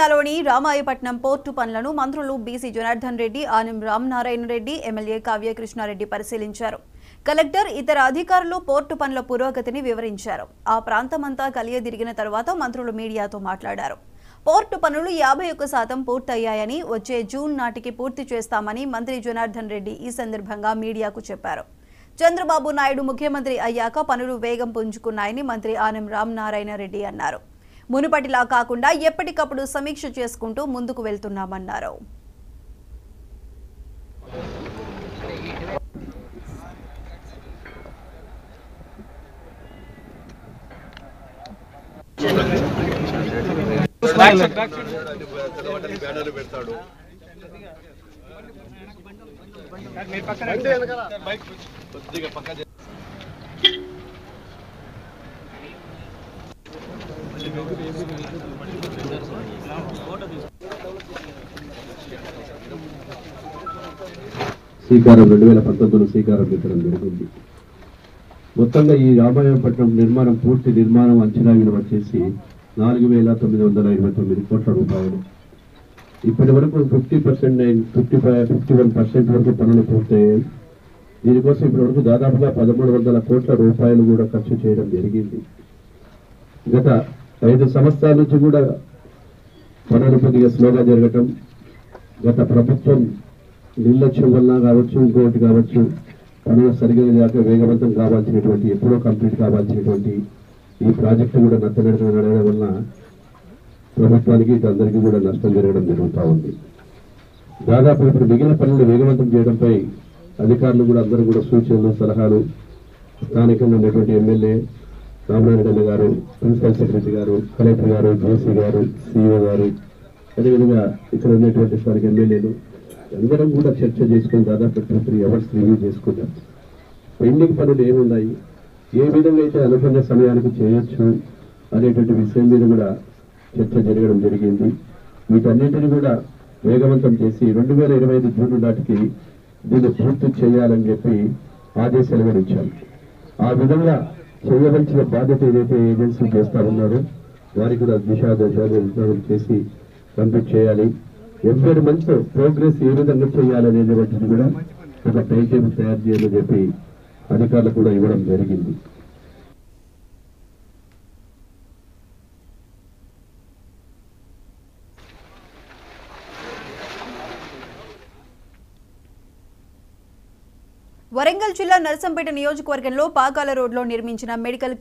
జిల్లాలోని రామాయపట్నం పోర్టు పనులను మంత్రులు బీసీ జనార్దన్ రెడ్డి, ఆనం రామనారాయణ రెడ్డి, ఎమ్మెల్యే కావ్యకృష్ణారెడ్డి పరిశీలించారు. కలెక్టర్ ఇతర అధికారులు పోర్టు పనుల పురోగతిని వివరించారు. ఆ ప్రాంతమంతా కలియదిరిగిన తర్వాత మంత్రులు మీడియాతో మాట్లాడారు. పోర్టు పనులు 51% పూర్తయ్యాయని, వచ్చే జూన్ నాటికి పూర్తి చేస్తామని మంత్రి జనార్దన్ రెడ్డి ఈ సందర్భంగా మీడియాకు చెప్పారు. చంద్రబాబు నాయుడు ముఖ్యమంత్రి అయ్యాక పనులు వేగం పుంజుకున్నాయని మంత్రి ఆనం రామనారాయణ రెడ్డి అన్నారు. మునుపటిలా కాకుండా ఎప్పటికప్పుడు సమీక్ష చేసుకుంటూ ముందుకు వెళ్తున్నామన్నారు. శ్రీకారం 2019 శ్రీకారం పెట్టడం జరిగింది. మొత్తంగా ఈ రామాయపట్నం నిర్మాణం పూర్తి నిర్మాణం అంచనా విలువ వచ్చేసి 4,929 కోట్ల రూపాయలు. ఇప్పటి వరకు 51% వరకు పనులు పూర్తయ్యాయి. దీనికోసం ఇప్పటి వరకు దాదాపుగా 1,300 కోట్ల రూపాయలు కూడా ఖర్చు చేయడం జరిగింది. గత 5 సంవత్సరాల నుంచి కూడా పనులు కొద్దిగా స్లోగా జరగటం, గత ప్రభుత్వం నిర్లక్ష్యం వల్ల కావచ్చు, ఇంకోటి కావచ్చు, పనులు సరిగ్గా కాక వేగవంతం కావాల్సినటువంటి, ఎప్పుడో కంప్లీట్ కావాల్సినటువంటి ఈ ప్రాజెక్టు కూడా నడవడం వల్ల ప్రభుత్వానికి అందరికీ కూడా నష్టం జరగడం జరుగుతూ ఉంది. దాదాపు ఇప్పుడు మిగిలిన పనులు వేగవంతం చేయడంపై అధికారులు కూడా అందరూ కూడా సూచనలు, సలహాలు, స్థానికంగా ఉన్నటువంటి ఎమ్మెల్యే రామనారాయణ గారు, ప్రిన్సిపల్ సెక్రటరీ గారు, కలెక్టర్ గారు, జేసీ గారు, సిఇఓ గారు, అదేవిధంగా ఇక్కడ ఉన్నటువంటి స్థానిక ఎమ్మెల్యేలు అందరం కూడా చర్చ చేసుకుని దాదాపు 3 అవర్స్ రివ్యూ చేసుకున్నాం. పెండింగ్ పనులు ఏమున్నాయి, ఏ విధంగా అయితే అనుకున్న సమయానికి చేయొచ్చు అనేటువంటి విషయం మీద కూడా చర్చ జరగడం జరిగింది. వీటన్నింటినీ కూడా వేగవంతం చేసి 2025 జూన్ నాటికి దీన్ని పూర్తి చేయాలని చెప్పి ఆదేశాలు కూడా ఇచ్చారు. ఆ విధంగా చేయవలసిన బాధ్యత ఏదైతే ఏజెన్సీ చేస్తా ఉన్నారో వారికి కూడా దిశాదర్శనం చేసి కంప్లీట్ చేయాలి. ఎవ్రీ మంత్ ప్రోగ్రెస్ ఏ విధంగా చేయాలనేటువంటిది కూడా ఒక టైం టేబుల్ తయారు చేయాలని చెప్పి అధికారులు కూడా ఇవ్వడం జరిగింది. వరంగల్ జిల్లా నర్సంపేట నియోజకవర్గంలో పాకాల రోడ్లో నిర్మించిన మెడికల్